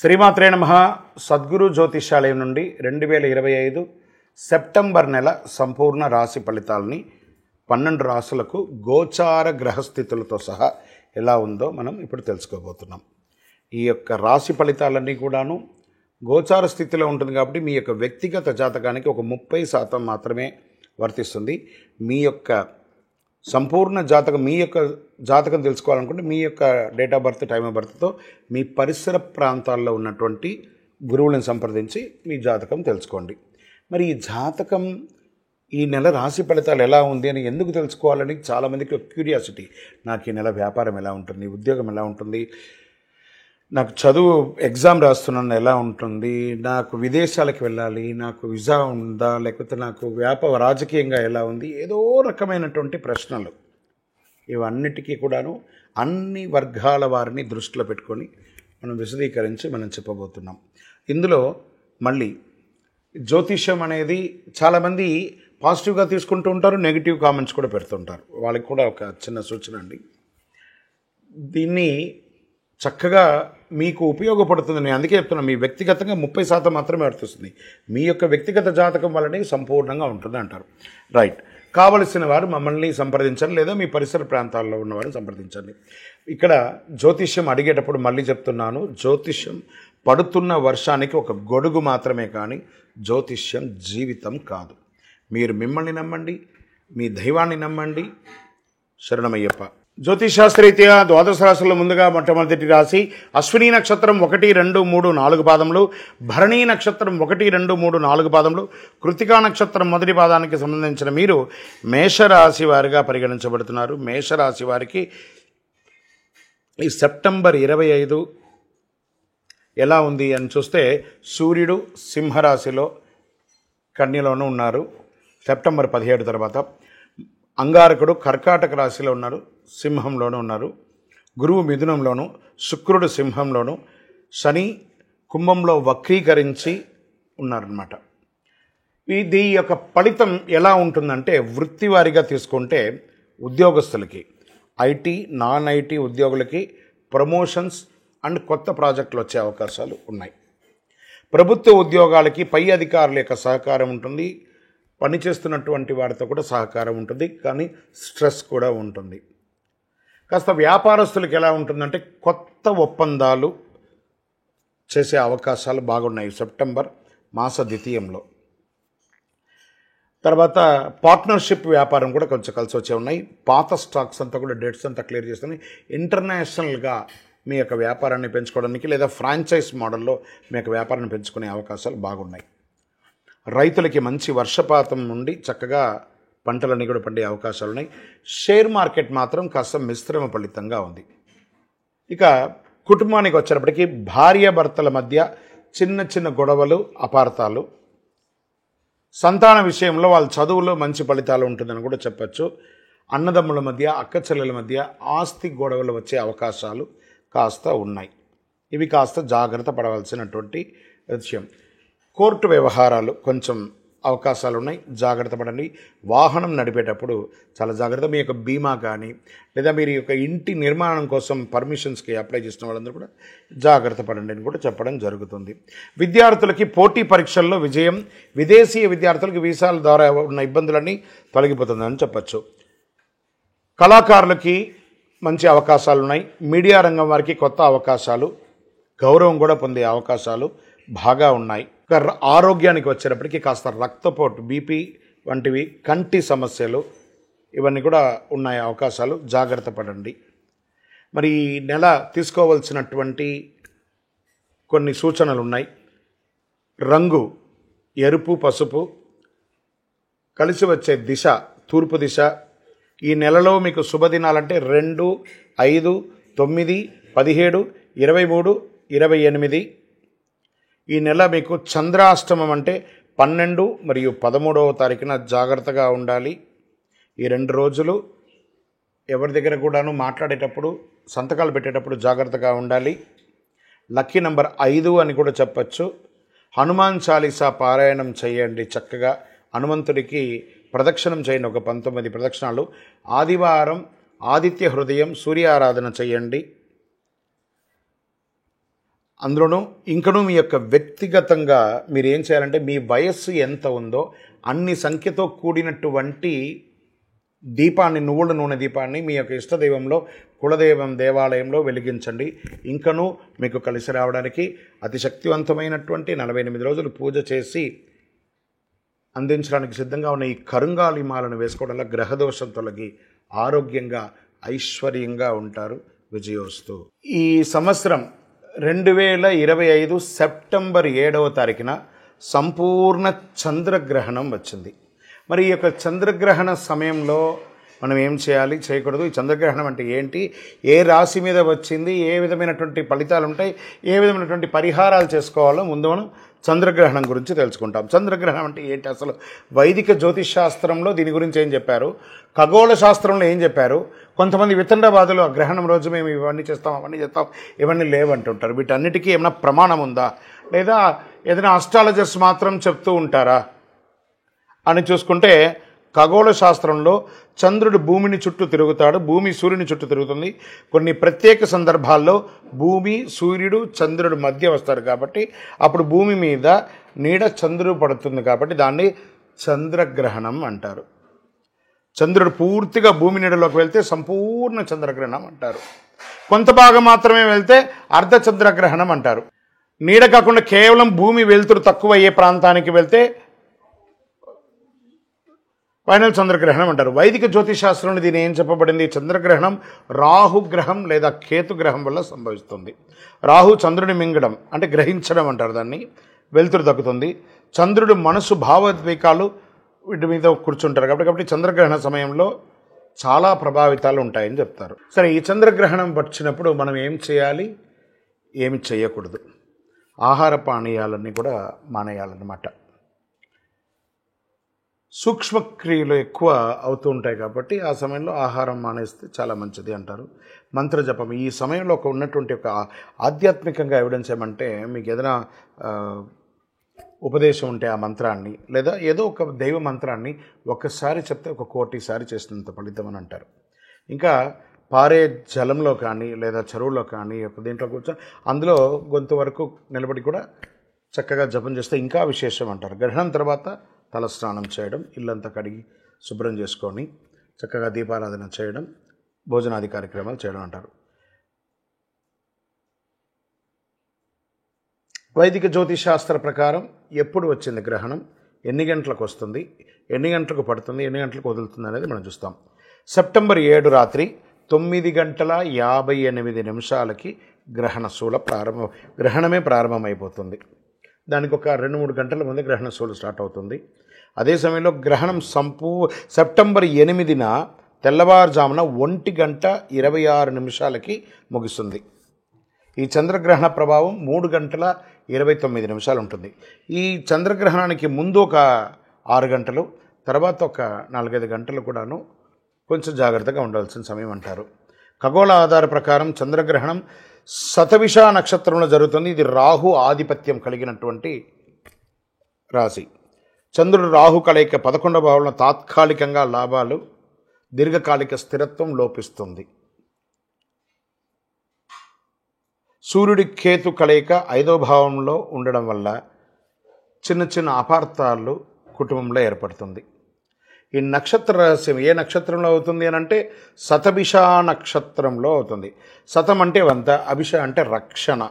శ్రీమాత్రే నమః. సద్గురు జ్యోతిష్యాలయం నుండి 2025 సెప్టెంబర్ నెల సంపూర్ణ రాశి ఫలితాలని 12 రాశులకు గోచార గ్రహస్థితులతో సహా ఎలా ఉందో మనం ఇప్పుడు తెలుసుకోబోతున్నాం. ఈ యొక్క రాశి ఫలితాలన్నీ కూడాను గోచార స్థితిలో ఉంటుంది కాబట్టి మీ యొక్క వ్యక్తిగత జాతకానికి ఒక 30% మాత్రమే వర్తిస్తుంది. మీ యొక్క సంపూర్ణ జాతకం, మీ యొక్క జాతకం తెలుసుకోవాలనుకుంటే మీ యొక్క date of birth, time of బర్త్తో మీ పరిసర ప్రాంతాల్లో ఉన్నటువంటి గురువులను సంప్రదించి మీ జాతకం తెలుసుకోండి. మరి ఈ జాతకం ఈ నెల రాశి ఫలితాలు ఎలా ఉంది అని ఎందుకు తెలుసుకోవాలని చాలామందికి ఒక క్యూరియాసిటీ. నాకు ఈ నెల వ్యాపారం ఎలా ఉంటుంది, ఉద్యోగం ఎలా ఉంటుంది, నాకు చదువు ఎగ్జామ్ రాస్తున్నాను ఎలా ఉంటుంది, నాకు విదేశాలకు వెళ్ళాలి, నాకు వీసా ఉందా, లేకపోతే నాకు రాజకీయంగా ఎలా ఉంది, ఏదో రకమైనటువంటి ప్రశ్నలు. ఇవన్నిటికీ కూడాను అన్ని వర్గాల వారిని దృష్టిలో పెట్టుకొని మనం విశదీకరించి మనం చెప్పబోతున్నాం. ఇందులో మళ్ళీ జ్యోతిష్యం అనేది చాలామంది పాజిటివ్గా తీసుకుంటూ ఉంటారు, నెగిటివ్ కామెంట్స్ కూడా పెడుతుంటారు. వాళ్ళకి కూడా ఒక చిన్న సూచన అండి. దీన్ని చక్కగా మీకు ఉపయోగపడుతుంది. నేను అందుకే చెప్తున్నాను, మీ వ్యక్తిగతంగా 30% మాత్రమే వర్తిస్తుంది. మీ యొక్క వ్యక్తిగత జాతకం వల్లనే సంపూర్ణంగా ఉంటుంది అంటారు. రైట్. కావలసిన వారు మమ్మల్ని సంప్రదించండి, లేదా మీ పరిసర ప్రాంతాల్లో ఉన్నవారిని సంప్రదించండి. ఇక్కడ జ్యోతిష్యం అడిగేటప్పుడు మళ్ళీ చెప్తున్నాను, జ్యోతిష్యం పడుతున్న వర్షానికి ఒక గొడుగు మాత్రమే, కానీ జ్యోతిష్యం జీవితం కాదు. మీరు మిమ్మల్ని నమ్మండి, మీ దైవాన్ని నమ్మండి. శరణమయ్యప్ప. జ్యోతిషాస్త్రరీత్యా ద్వాదశ రాశుల్లో ముందుగా మొట్టమొదటి రాశి అశ్విని నక్షత్రం 1, 2, 3, 4 పాదములు, భరణీ నక్షత్రం 1, 2, 3, 4 పాదములు, కృతికా నక్షత్రం మొదటి పాదానికి సంబంధించిన మీరు మేషరాశి వారిగా పరిగణించబడుతున్నారు. మేషరాశి వారికి ఈ సెప్టెంబర్ 25 ఎలా ఉంది అని చూస్తే, సూర్యుడు సింహరాశిలో కన్యలోనూ ఉన్నారు సెప్టెంబర్ 17 తర్వాత. అంగారకుడు కర్కాటక రాశిలో ఉన్నారు, సింహంలోనూ ఉన్నారు. గురువు మిథునంలోను, శుక్రుడు సింహంలోను, శని కుంభంలో వక్రీకరించి ఉన్నారన్నమాట. ఇది యొక్క ఫలితం ఎలా ఉంటుందంటే, వృత్తి వారిగా తీసుకుంటే ఉద్యోగస్తులకి, ఐటీ, నాన్ ఐటీ ఉద్యోగులకి ప్రమోషన్స్ అండ్ కొత్త ప్రాజెక్టులు వచ్చే అవకాశాలు ఉన్నాయి. ప్రభుత్వ ఉద్యోగాలకి పై అధికారుల యొక్క సహకారం ఉంటుంది, పనిచేస్తున్నటువంటి వారితో కూడా సహకారం ఉంటుంది, కానీ స్ట్రెస్ కూడా ఉంటుంది. కాస్త వ్యాపారస్తులకు ఎలా ఉంటుందంటే, కొత్త ఒప్పందాలు చేసే అవకాశాలు బాగున్నాయి సెప్టెంబర్ మాస ద్వితీయంలో. తర్వాత పార్ట్నర్షిప్ వ్యాపారం కూడా కొంచెం కలిసి వచ్చే ఉన్నాయి. పాత స్టాక్స్ అంతా కూడా డేట్స్ అంతా క్లియర్ చేస్తున్నాయి. ఇంటర్నేషనల్గా మీ యొక్క వ్యాపారాన్ని పెంచుకోవడానికి, లేదా ఫ్రాంచైజ్ మోడల్లో మీ యొక్క వ్యాపారాన్ని పెంచుకునే అవకాశాలు బాగున్నాయి. రైతులకి మంచి వర్షపాతం నుండి చక్కగా పంటలన్నీ కూడా పండే అవకాశాలు ఉన్నాయి. షేర్ మార్కెట్ మాత్రం కాస్త మిశ్రమ ఫలితంగా ఉంది. ఇక కుటుంబానికి వచ్చేటప్పటికి భార్యాభర్తల మధ్య చిన్న చిన్న గొడవలు, అపార్థాలు, సంతాన విషయంలో వాళ్ళ చదువులో మంచి ఫలితాలు ఉంటుందని కూడా చెప్పచ్చు. అన్నదమ్ముల మధ్య, అక్క చెల్లెల మధ్య ఆస్తి గొడవలు వచ్చే అవకాశాలు కాస్త ఉన్నాయి. ఇవి కాస్త జాగ్రత్త పడవలసినటువంటి విషయం. కోర్టు వ్యవహారాలు కొంచెం అవకాశాలు ఉన్నాయి, జాగ్రత్త పడండి. వాహనం నడిపేటప్పుడు చాలా జాగ్రత్త. మీ యొక్క బీమా కానీ, లేదా మీరు యొక్క ఇంటి నిర్మాణం కోసం పర్మిషన్స్కి అప్లై చేసిన వాళ్ళందరూ కూడా జాగ్రత్త పడండి అని కూడా చెప్పడం జరుగుతుంది. విద్యార్థులకి పోటీ పరీక్షల్లో విజయం, విదేశీయ విద్యార్థులకు వీసాల ద్వారా ఉన్న ఇబ్బందులన్నీ తొలగిపోతుందని చెప్పచ్చు. కళాకారులకి మంచి అవకాశాలు ఉన్నాయి. మీడియా రంగం వారికి కొత్త అవకాశాలు, గౌరవం కూడా పొందే అవకాశాలు బాగా ఉన్నాయి. ఆరోగ్యానికి వచ్చేటప్పటికి కాస్త రక్తపోటు, బీపీ వంటివి, కంటి సమస్యలు, ఇవన్నీ కూడా ఉన్నాయి అవకాశాలు, జాగ్రత్త పడండి. మరి ఈ నెల తీసుకోవాల్సినటువంటి కొన్ని సూచనలు ఉన్నాయి. రంగు ఎరుపు, పసుపు, కలిసి వచ్చే దిశ తూర్పు దిశ. ఈ నెలలో మీకు శుభదినాలంటే 2, 5, 9, 17, 23, 28. ఈ నెల మీకు చంద్రాష్టమం అంటే 12 మరియు 13వ తారీఖున జాగ్రత్తగా ఉండాలి. ఈ 2 రోజులు ఎవరి దగ్గర కూడాను మాట్లాడేటప్పుడు, సంతకాలు పెట్టేటప్పుడు జాగ్రత్తగా ఉండాలి. లక్కీ నెంబర్ 5 అని కూడా చెప్పచ్చు. హనుమాన్ చాలీసా పారాయణం చేయండి. చక్కగా హనుమంతుడికి ప్రదక్షిణం చేయండి, ఒక 19 ప్రదక్షిణాలు. ఆదివారం ఆదిత్య హృదయం, సూర్యారాధన చేయండి. అందులోనూ ఇంకనూ మీ యొక్క వ్యక్తిగతంగా మీరు ఏం చేయాలంటే మీ వయస్సు ఎంత ఉందో అన్ని సంఖ్యతో కూడినటువంటి దీపాన్ని, నువ్వుల నూనె దీపాన్ని మీ యొక్క ఇష్టదైవంలో, కులదైవం దేవాలయంలో వెలిగించండి. ఇంకనూ మీకు కలిసి రావడానికి అతి శక్తివంతమైనటువంటి 48 రోజులు పూజ చేసి అందించడానికి సిద్ధంగా ఉన్న ఈ కరుంగాలిమాలను వేసుకోవడం వల్ల గ్రహదోషం తొలగి ఆరోగ్యంగా ఐశ్వర్యంగా ఉంటారు. విజయోస్తు. ఈ సంవత్సరం 2025 సెప్టెంబర్ 7వ తారీఖున సంపూర్ణ చంద్రగ్రహణం వచ్చింది. మరి ఈ యొక్క చంద్రగ్రహణ సమయంలో మనం ఏం చేయాలి, చేయకూడదు, ఈ చంద్రగ్రహణం అంటే ఏంటి, ఏ రాశి మీద వచ్చింది, ఏ విధమైనటువంటి ఫలితాలు ఉంటాయి, ఏ విధమైనటువంటి పరిహారాలు చేసుకోవాలో ముందు మనం చంద్రగ్రహణం గురించి తెలుసుకుంటాం. చంద్రగ్రహణం అంటే ఏంటి, అసలు వైదిక జ్యోతిష్ శాస్త్రంలో దీని గురించి ఏం చెప్పారు, ఖగోళ శాస్త్రంలో ఏం చెప్పారు. కొంతమంది వితండవాదులు ఆ గ్రహణం రోజు మేము ఇవన్నీ చేస్తాం, అవన్నీ చేస్తాం, ఇవన్నీ లేవంటుంటారు. వీటన్నిటికీ ఏమైనా ప్రమాణం ఉందా, లేదా ఏదైనా ఆస్ట్రాలజర్స్ మాత్రం చెప్తూ ఉంటారా అని చూసుకుంటే, ఖగోళ శాస్త్రంలో చంద్రుడు భూమిని చుట్టూ తిరుగుతాడు, భూమి సూర్యుని చుట్టూ తిరుగుతుంది. కొన్ని ప్రత్యేక సందర్భాల్లో భూమి, సూర్యుడు, చంద్రుడు మధ్య వస్తారు కాబట్టి అప్పుడు భూమి మీద నీడ చంద్రుడు పడుతుంది కాబట్టి దాన్ని చంద్రగ్రహణం అంటారు. చంద్రుడు పూర్తిగా భూమి నీడలోకి వెళ్తే సంపూర్ణ చంద్రగ్రహణం అంటారు. కొంత భాగం మాత్రమే వెళ్తే అర్ధ చంద్రగ్రహణం అంటారు. నీడ కాకుండా కేవలం భూమి వెలుతురు తక్కువ అయ్యే ప్రాంతానికి వెళ్తే ఫైనల్ చంద్రగ్రహణం అంటారు. వైదిక జ్యోతిశాస్త్రంలో దీని ఏం చెప్పబడింది, చంద్రగ్రహణం రాహుగ్రహం లేదా కేతుగ్రహం వల్ల సంభవిస్తుంది. రాహు చంద్రుని మింగడం అంటే గ్రహించడం అంటారు దాన్ని, వెలుతురు తగ్గుతుంది. చంద్రుడు మనసు, భావోద్వేగాలు వీటి మీద కూర్చుంటారు కాబట్టి చంద్రగ్రహణ సమయంలో చాలా ప్రభావితాలు ఉంటాయని చెప్తారు. సరే, ఈ చంద్రగ్రహణం వచ్చినప్పుడు మనం ఏం చేయాలి, ఏమి చేయకూడదు, ఆహార పానీయాలన్నీ కూడా మానేయాలన్నమాట. సూక్ష్మక్రియలు ఎక్కువ అవుతూ ఉంటాయి కాబట్టి ఆ సమయంలో ఆహారం మానేస్తే చాలా మంచిది అంటారు. మంత్రజపం ఈ సమయంలో ఉన్నటువంటి ఒక ఆధ్యాత్మికంగా ఎవిడెన్స్ ఏమంటే, మీకు ఏదైనా ఉపదేశం ఉంటే ఆ మంత్రాన్ని లేదా ఏదో ఒక దైవ మంత్రాన్ని ఒక్కసారి చెప్తే 1 కోటి సారి చేసినంత ఫలితం అని అంటారు. ఇంకా పారే జలంలో కానీ లేదా చెరువులో కానీ దీంట్లో కూర్చొని అందులో గొంతు వరకు నిలబడి కూడా చక్కగా జపం చేస్తే ఇంకా విశేషం అంటారు. గ్రహణం తర్వాత తల స్నానం చేయడం, ఇల్లంతా కడిగి శుభ్రం చేసుకొని చక్కగా దీపారాధన చేయడం, భోజనాది కార్యక్రమాలు చేయడం అంటారు. వైదిక జ్యోతిశాస్త్ర ప్రకారం ఎప్పుడు వచ్చింది గ్రహణం, ఎన్ని గంటలకు వస్తుంది, ఎన్ని గంటలకు పడుతుంది, ఎన్ని గంటలకు వదులుతుంది అనేది మనం చూస్తాం. సెప్టెంబర్ 7 రాత్రి 9:58 గ్రహణ శూల గ్రహణమే ప్రారంభమైపోతుంది. దానికి ఒక 2-3 గంటల ముందే గ్రహణ శూలు స్టార్ట్ అవుతుంది. అదే సమయంలో గ్రహణం సెప్టెంబర్ 8న తెల్లవారుజామున 1:26 ముగుస్తుంది. ఈ చంద్రగ్రహణ ప్రభావం 3:29 ఉంటుంది. ఈ చంద్రగ్రహణానికి ముందు ఒక 6 గంటలు, తర్వాత ఒక 4-5 గంటలు కూడాను కొంచెం జాగ్రత్తగా ఉండాల్సిన సమయం అంటారు. ఖగోళ ఆధార ప్రకారం చంద్రగ్రహణం శతభిష నక్షత్రంలో జరుగుతుంది. ఇది రాహు ఆధిపత్యం కలిగినటువంటి రాశి. చంద్రుడు రాహు కలయిక 11వ భావంలో తాత్కాలికంగా లాభాలు, దీర్ఘకాలిక స్థిరత్వం లోపిస్తుంది. సూర్యుడి కేతు కలయిక 5వ భావంలో ఉండడం వల్ల చిన్న చిన్న అపార్థాలు కుటుంబంలో ఏర్పడుతుంది. ఈ నక్షత్ర రహస్యం ఏ నక్షత్రంలో అవుతుంది అని అంటే శతభిష నక్షత్రంలో అవుతుంది. శతం అంటే 100, అభిష అంటే రక్షణ.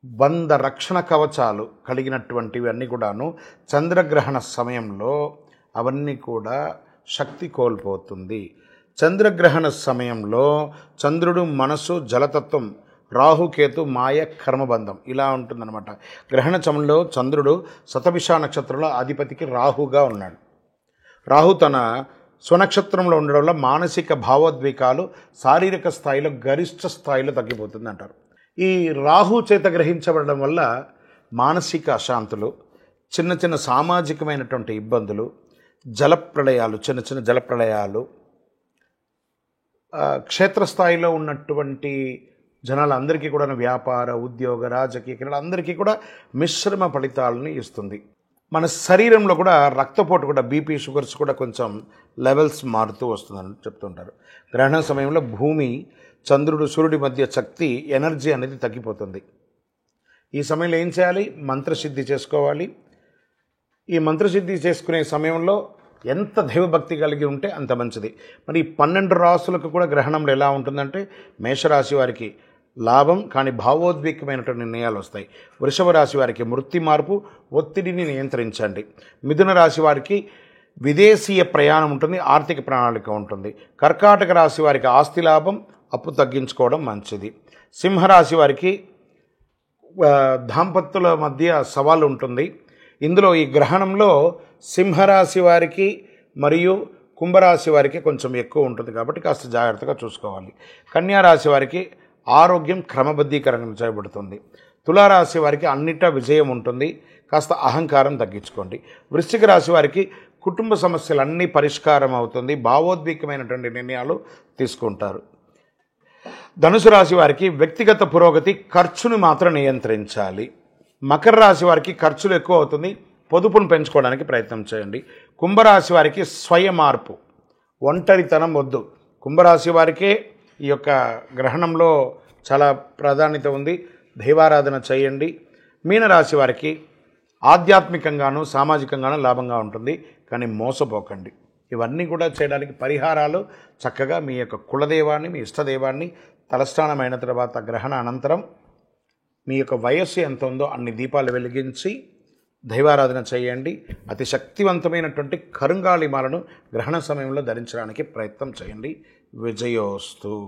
100 రక్షణ కవచాలు కలిగినటువంటివి అన్నీ కూడాను చంద్రగ్రహణ సమయంలో అవన్నీ కూడా శక్తి కోల్పోతుంది. చంద్రగ్రహణ సమయంలో చంద్రుడు మనసు, జలతత్వం, రాహుకేతు మాయ, కర్మబంధం ఇలా ఉంటుందన్నమాట. గ్రహణ సమయంలో చంద్రుడు శతభిష నక్షత్రంలో అధిపతికి రాహుగా ఉన్నాడు. రాహు తన స్వనక్షత్రంలో ఉండడం వల్ల మానసిక భావోద్వేగాలు శారీరక స్థాయిలో గరిష్ట స్థాయిలో తగ్గిపోతుంది అంటారు. ఈ రాహు చేత గ్రహించబడడం వల్ల మానసిక అశాంతులు, చిన్న చిన్న సామాజికమైనటువంటి ఇబ్బందులు, జలప్రళయాలు, చిన్న చిన్న జలప్రళయాలు, క్షేత్రస్థాయిలో ఉన్నటువంటి జనాలందరికీ కూడా వ్యాపార, ఉద్యోగ, రాజకీయ క్రీడలందరికీ కూడా మిశ్రమ ఫలితాలని ఇస్తుంది. మన శరీరంలో కూడా రక్తపోటు కూడా, బీపీ, షుగర్స్ కూడా కొంచెం లెవెల్స్ మారుతూ వస్తుందని చెప్తుంటారు. గ్రహణ సమయంలో భూమి చంద్రుడు సూర్యుడి మధ్య శక్తి ఎనర్జీ అనేది తగ్గిపోతుంది. ఈ సమయంలో ఏం చేయాలి? మంత్రసిద్ధి చేసుకోవాలి. ఈ మంత్రసిద్ధి చేసుకునే సమయంలో ఎంత దైవభక్తి కలిగి ఉంటే అంత మంచిది. మరి 12 రాసులకు కూడా గ్రహణంలో ఎలా ఉంటుందంటే, మేషరాశి వారికి లాభం కానీ భావోద్వేగమైనటువంటి నిర్ణయాలు వస్తాయి. వృషభ రాశి వారికి వృత్తి మార్పు, ఒత్తిడిని నియంత్రించండి. మిథున రాశి వారికి విదేశీయ ప్రయాణం ఉంటుంది, ఆర్థిక ప్రణాళిక ఉంటుంది. కర్కాటక రాశి వారికి ఆస్తి లాభం, అప్పు తగ్గించుకోవడం మంచిది. సింహరాశి వారికి దాంపత్యుల మధ్య సవాలు ఉంటుంది. ఇందులో ఈ గ్రహణంలో సింహరాశి వారికి మరియు కుంభరాశి వారికి కొంచెం ఎక్కువ ఉంటుంది కాబట్టి కాస్త జాగ్రత్తగా చూసుకోవాలి. కన్యా రాశి వారికి ఆరోగ్యం క్రమబద్ధీకరణ చేయబడుతుంది. తులారాశి వారికి అన్నిటా విజయం ఉంటుంది, కాస్త అహంకారం తగ్గించుకోండి. వృశ్చిక రాశి వారికి కుటుంబ సమస్యలన్నీ పరిష్కారం అవుతుంది, భావోద్వేగమైనటువంటి నిర్ణయాలు తీసుకుంటారు. ధనుసు రాశి వారికి వ్యక్తిగత పురోగతి, ఖర్చును మాత్రం నియంత్రించాలి. మకర రాశి వారికి ఖర్చులు ఎక్కువ అవుతుంది, పొదుపును పెంచుకోవడానికి ప్రయత్నం చేయండి. కుంభరాశి వారికి స్వయం మార్పు, ఒంటరితనం వద్దు. కుంభరాశి వారికే ఈ యొక్క గ్రహణంలో చాలా ప్రాధాన్యత ఉంది, దైవారాధన చేయండి. మీనరాశి వారికి ఆధ్యాత్మికంగాను సామాజికంగాను లాభంగా ఉంటుంది, కానీ మోసపోకండి. ఇవన్నీ కూడా చేయడానికి పరిహారాలు చక్కగా మీ యొక్క కులదైవాన్ని, మీ ఇష్టదైవాన్ని తలస్నానమైన తర్వాత గ్రహణ అనంతరం మీ యొక్క వయస్సు ఎంత ఉందో అన్ని దీపాలు వెలిగించి దైవారాధన చేయండి. అతి శక్తివంతమైనటువంటి కరుంగాళిమాలను గ్రహణ సమయంలో ధరించడానికి ప్రయత్నం చేయండి. విజయోస్తు.